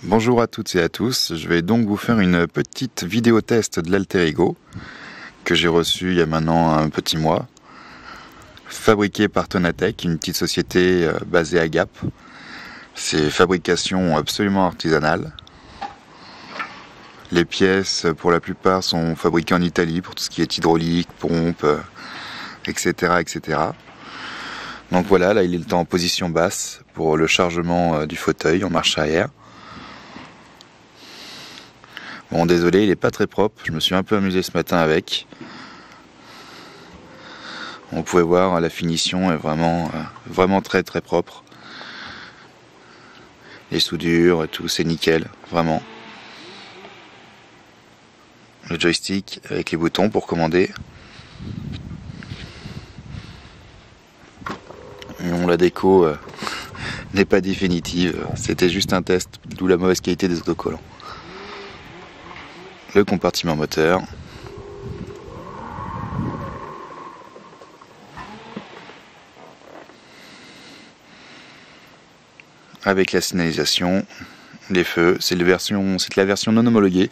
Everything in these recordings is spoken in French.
Bonjour à toutes et à tous, je vais donc vous faire une petite vidéo test de l'Alter-Ego que j'ai reçu il y a maintenant un petit mois, fabriqué par Tonatech, une petite société basée à Gap. C'est fabrication absolument artisanale. Les pièces pour la plupart sont fabriquées en Italie pour tout ce qui est hydraulique, pompe, etc. etc. Donc voilà, là il est en position basse pour le chargement du fauteuil en marche arrière. Bon, désolé, il n'est pas très propre, je me suis un peu amusé ce matin avec. On pouvait voir, la finition est vraiment très très propre. Les soudures et tout, c'est nickel, vraiment. Le joystick avec les boutons pour commander. Non, la déco n'est pas définitive, c'était juste un test, d'où la mauvaise qualité des autocollants. Le compartiment moteur. Avec la signalisation, les feux, c'est la version non homologuée.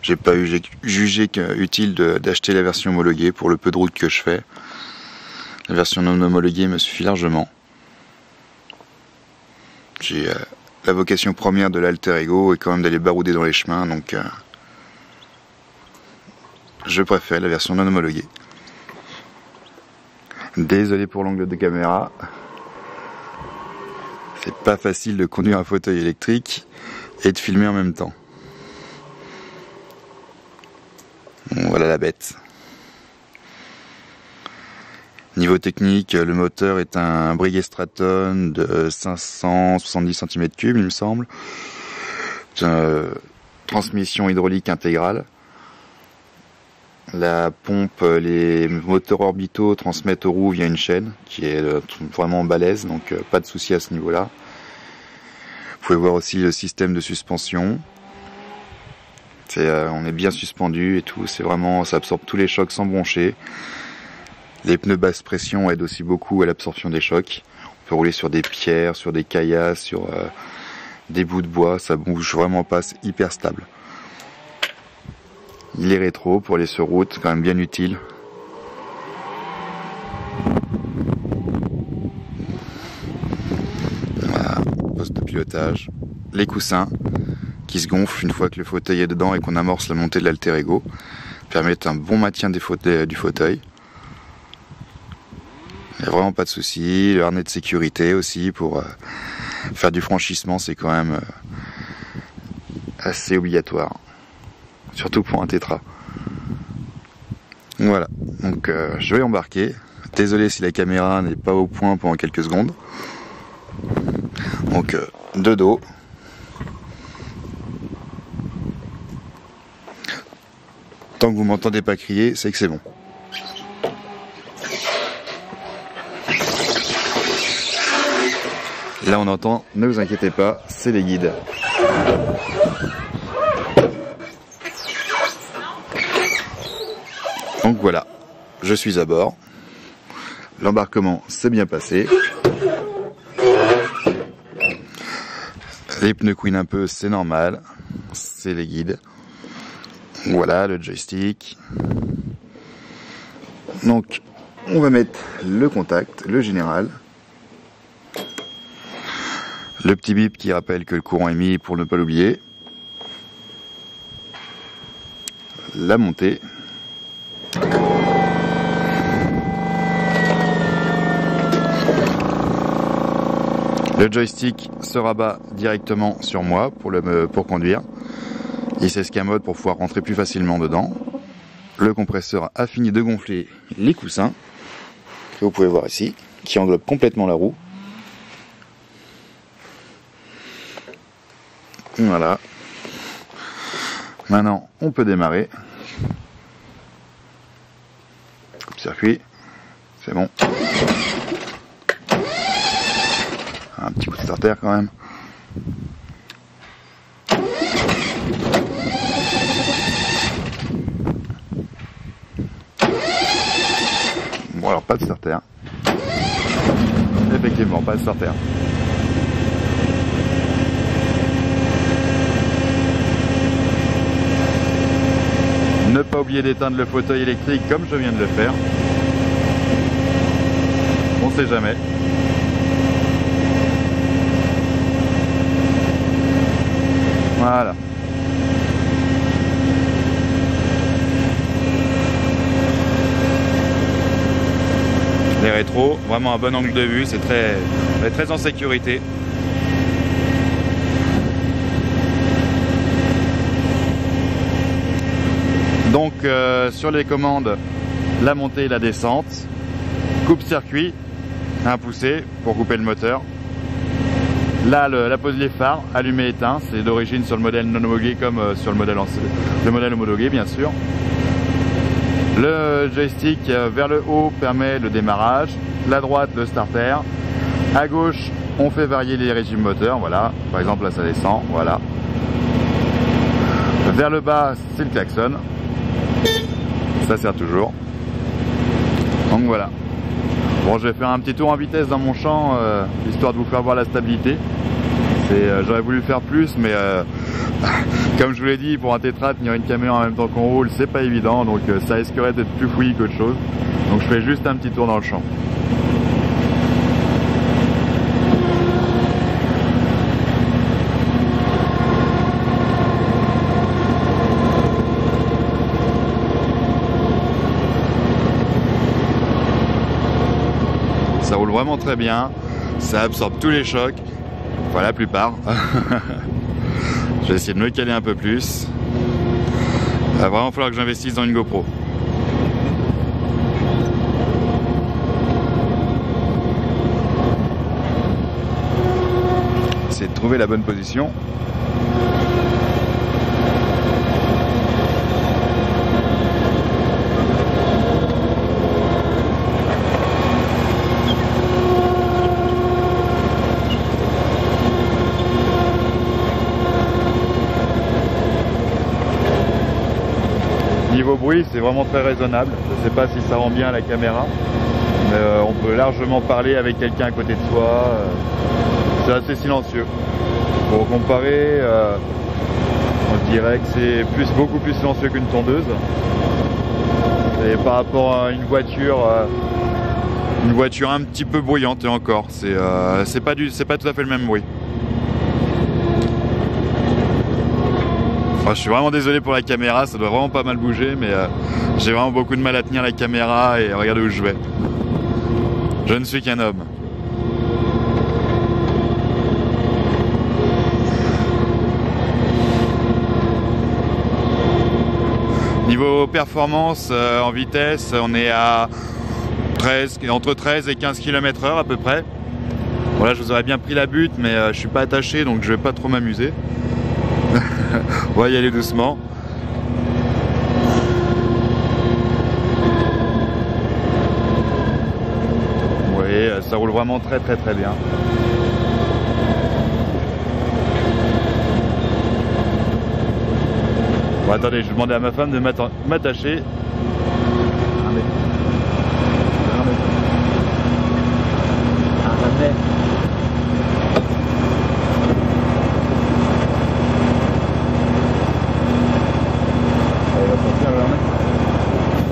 J'ai pas jugé utile d'acheter la version homologuée pour le peu de route que je fais. La version non homologuée me suffit largement. J'ai la vocation première de l'Alter-Ego est quand même d'aller barouder dans les chemins, donc je préfère la version non homologuée. Désolé pour l'angle de caméra. C'est pas facile de conduire un fauteuil électrique et de filmer en même temps. Bon, voilà la bête. Niveau technique, le moteur est un Breguet Straton de 570 cm3, il me semble. Transmission hydraulique intégrale. La pompe, les moteurs orbitaux transmettent aux roues via une chaîne qui est vraiment balèze, donc pas de souci à ce niveau-là. Vous pouvez voir aussi le système de suspension. On est bien suspendu et tout, c'est vraiment, ça absorbe tous les chocs sans broncher. Les pneus basse pression aident aussi beaucoup à l'absorption des chocs. On peut rouler sur des pierres, sur des caillasses, sur des bouts de bois, ça bouge vraiment pas, c'est hyper stable. Il est rétro pour les sur route, quand même bien utile. Voilà, poste de pilotage. Les coussins qui se gonflent une fois que le fauteuil est dedans et qu'on amorce la montée de l'Alter-Ego. Permettent un bon maintien du fauteuil. Il n'y a vraiment pas de souci. Le harnais de sécurité aussi pour faire du franchissement, c'est quand même assez obligatoire. Surtout pour un tétra. Voilà, donc je vais embarquer. Désolé si la caméra n'est pas au point pendant quelques secondes. Donc de dos. Tant que vous m'entendez pas crier, c'est que c'est bon. Là on entend, ne vous inquiétez pas, c'est les guides. Donc voilà, je suis à bord. L'embarquement s'est bien passé. Les pneus couinent un peu, c'est normal. C'est les guides. Voilà le joystick. Donc on va mettre le contact, le général. Le petit bip qui rappelle que le courant est mis pour ne pas l'oublier. La montée. Le joystick se rabat directement sur moi pour conduire. Il s'escamote pour pouvoir rentrer plus facilement dedans. Le compresseur a fini de gonfler les coussins, que vous pouvez voir ici, qui englobent complètement la roue. Voilà. Maintenant, on peut démarrer. Coupe circuit, c'est bon. Un petit coup de starter quand même. Bon alors pas de starter. Effectivement, pas de starter. oublier d'éteindre le fauteuil électrique comme je viens de le faire. On sait jamais. Voilà. Les rétros, vraiment un bon angle de vue, c'est très en sécurité. Donc sur les commandes, la montée et la descente, coupe-circuit, un poussé pour couper le moteur. Là, la pose des phares, allumé éteint, c'est d'origine sur le modèle non homologué comme sur le modèle homologué bien sûr. Le joystick vers le haut permet le démarrage, la droite le starter, à gauche on fait varier les régimes moteurs, voilà, par exemple là ça descend, voilà. Vers le bas c'est le klaxon, ça sert toujours. Donc voilà. Bon, je vais faire un petit tour en vitesse dans mon champ, histoire de vous faire voir la stabilité. J'aurais voulu faire plus, mais comme je vous l'ai dit, pour un tétra, tenir une caméra en même temps qu'on roule, c'est pas évident, donc ça risquerait d'être plus fouillis qu'autre chose. Donc je fais juste un petit tour dans le champ. Ça roule vraiment très bien, ça absorbe tous les chocs, enfin la plupart. Je vais essayer de me caler un peu plus. Il va vraiment falloir que j'investisse dans une GoPro. Essayer de trouver la bonne position. Niveau bruit, c'est vraiment très raisonnable. Je ne sais pas si ça rend bien à la caméra, mais on peut largement parler avec quelqu'un à côté de soi. C'est assez silencieux. Pour comparer, on dirait que c'est beaucoup plus silencieux qu'une tondeuse. Et par rapport à une voiture un petit peu bruyante, et encore, c'est pas tout à fait le même bruit. Enfin, je suis vraiment désolé pour la caméra, ça doit vraiment pas mal bouger, mais j'ai vraiment beaucoup de mal à tenir la caméra et regarder où je vais. Je ne suis qu'un homme. Niveau performance, en vitesse, on est à entre 13 et 15 km/h à peu près. Voilà, je vous aurais bien pris la butte, mais je suis pas attaché, donc je vais pas trop m'amuser. On va y aller doucement. Oui, ça roule vraiment très bien. Bon, attendez, je vais demander à ma femme de m'attacher.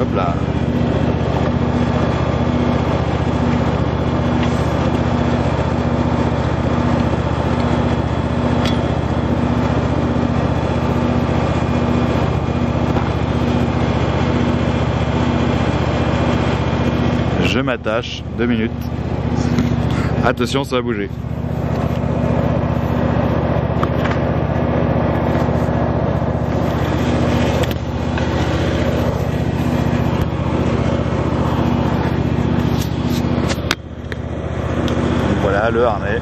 Hop là. Je m'attache, 2 minutes. Attention, ça va bouger. Voilà le harnais.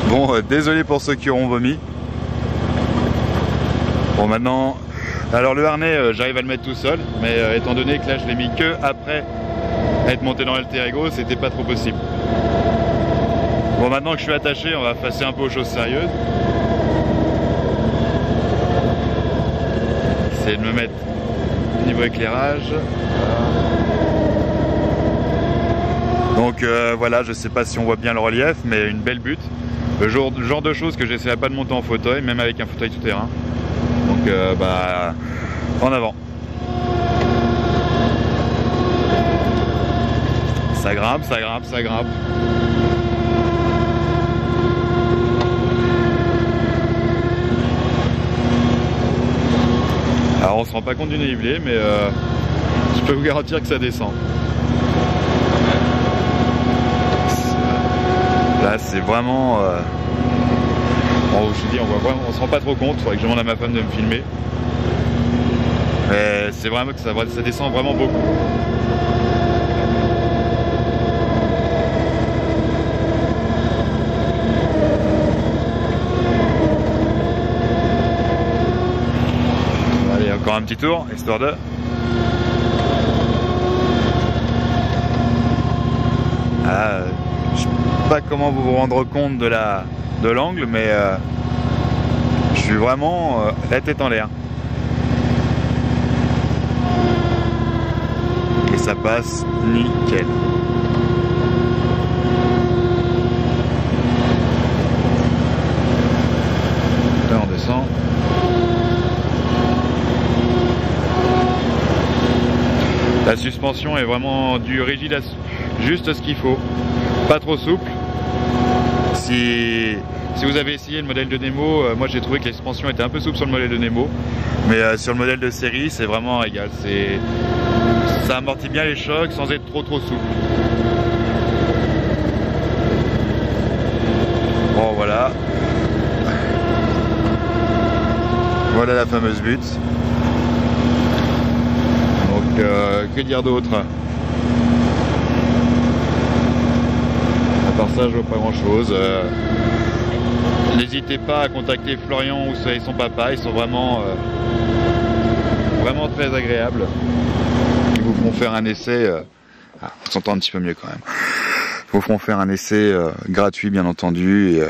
Bon, désolé pour ceux qui auront vomi. Bon, maintenant, alors le harnais, j'arrive à le mettre tout seul, mais étant donné que là je l'ai mis que après être monté dans l'alter ego, c'était pas trop possible. Bon, maintenant que je suis attaché, on va passer un peu aux choses sérieuses. C'est de me mettre niveau éclairage. Donc voilà, je sais pas si on voit bien le relief, mais une belle butte. Le genre de choses que j'essaierai pas de monter en fauteuil, même avec un fauteuil tout-terrain. Donc bah, en avant. Ça grimpe, ça grimpe, ça grimpe. Alors on se rend pas compte du dénivelé, mais je peux vous garantir que ça descend. Là c'est vraiment... bon, je vous dis, on se rend pas trop compte, il faudrait que je demande à ma femme de me filmer. Mais c'est vraiment que ça descend vraiment beaucoup. Allez, encore un petit tour, histoire de... Ah, je sais pas comment vous vous rendre compte de l'angle, mais je suis vraiment la tête en l'air. Et ça passe nickel. Là on descend. La suspension est vraiment du rigide, juste ce qu'il faut, pas trop souple. Si vous avez essayé le modèle de Nemo, moi j'ai trouvé que les suspensions étaient un peu souples sur le modèle de Nemo, mais sur le modèle de série c'est vraiment un régal. Ça amortit bien les chocs sans être trop souple. Bon voilà. Voilà la fameuse butte. Donc que dire d'autre? À part ça, je vois pas grand chose. N'hésitez pas à contacter Florian ou son papa, ils sont vraiment très agréables. Ils vous feront faire un essai. Ah, on s'entend un petit peu mieux quand même. Ils vous feront faire un essai gratuit bien entendu et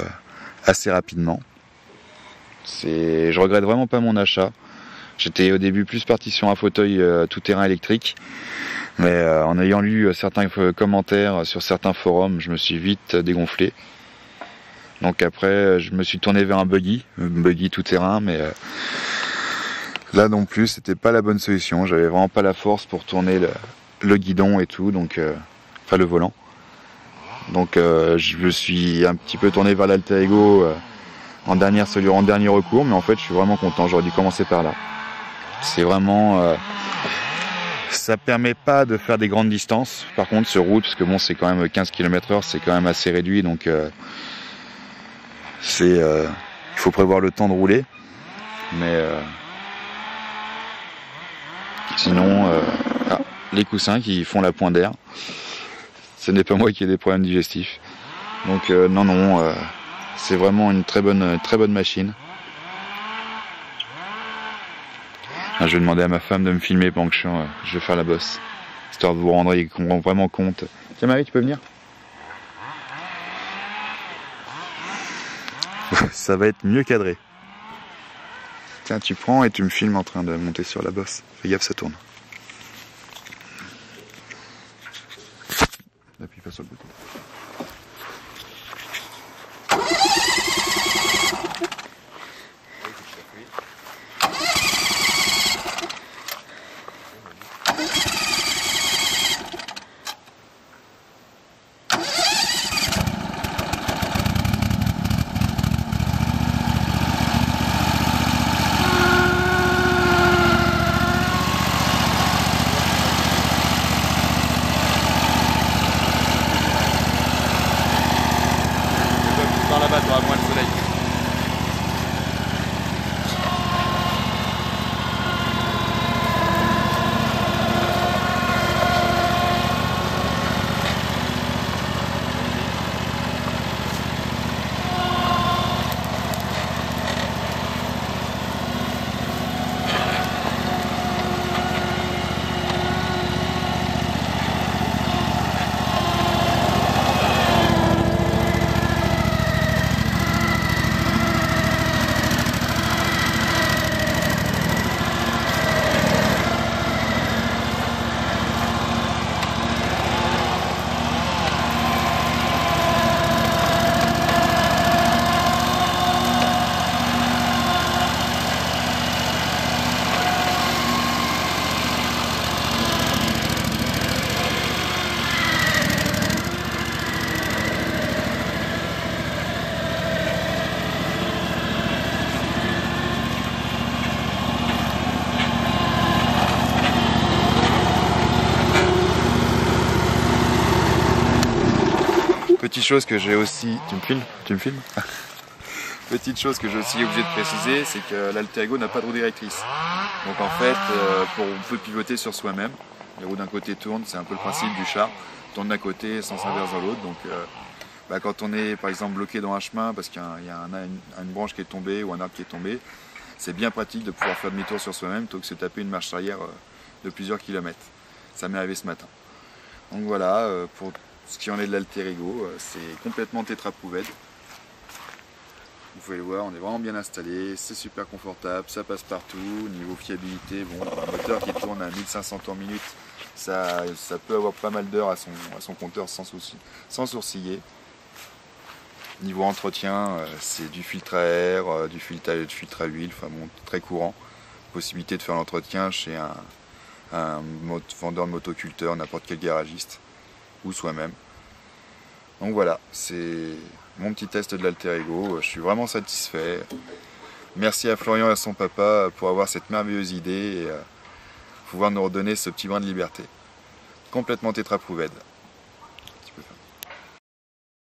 assez rapidement. Je regrette vraiment pas mon achat. J'étais au début plus parti sur un fauteuil tout-terrain électrique, mais en ayant lu certains commentaires sur certains forums, je me suis vite dégonflé. Donc après, je me suis tourné vers un buggy tout-terrain, mais là non plus, c'était pas la bonne solution. J'avais vraiment pas la force pour tourner le guidon et tout, donc enfin le volant. Donc je me suis un petit peu tourné vers l'Alter-Ego en dernier recours, mais en fait, je suis vraiment content. J'aurais dû commencer par là. C'est vraiment... ça permet pas de faire des grandes distances, par contre sur route, parce que bon c'est quand même 15 km/h, c'est quand même assez réduit, donc il faut prévoir le temps de rouler, mais sinon les coussins qui font la pointe d'air, ce n'est pas moi qui ai des problèmes digestifs, donc non, c'est vraiment une très bonne machine. Je vais demander à ma femme de me filmer pendant que je vais faire la bosse, histoire de vous rendre vraiment compte. Tiens Marie, tu peux venir? Ça va être mieux cadré. Tiens, tu prends et tu me filmes en train de monter sur la bosse. Fais gaffe, ça tourne. Appuie pas sur le bouton. Petite chose que j'ai aussi... Tu me filmes Petite chose que j'ai aussi obligé de préciser, c'est que l'Alterigo n'a pas de roue directrice. Donc en fait, on peut pivoter sur soi-même. Les roues d'un côté tournent, c'est un peu le principe du char. Tourne d'un côté, sens inverse dans l'autre. Donc quand on est par exemple bloqué dans un chemin parce qu'il y a une branche qui est tombée ou un arbre qui est tombé, c'est bien pratique de pouvoir faire demi-tour sur soi-même plutôt que de se taper une marche arrière de plusieurs kilomètres. Ça m'est arrivé ce matin. Donc voilà, pour ce qui en est de l'Alterigo, c'est complètement tétrapouved. Vous pouvez le voir, on est vraiment bien installé, c'est super confortable, ça passe partout. Niveau fiabilité, bon, un moteur qui tourne à 1500 tours minute, ça peut avoir pas mal d'heures à son compteur sans sourciller. Niveau entretien, c'est du filtre à air, du filtre à huile, enfin bon, très courant. Possibilité de faire l'entretien chez un vendeur de motoculteur, n'importe quel garagiste, ou soi-même. Donc voilà, c'est mon petit test de l'Alterigo, je suis vraiment satisfait. Merci à Florian et à son papa pour avoir cette merveilleuse idée et pouvoir nous redonner ce petit brin de liberté. Complètement tétrapouved.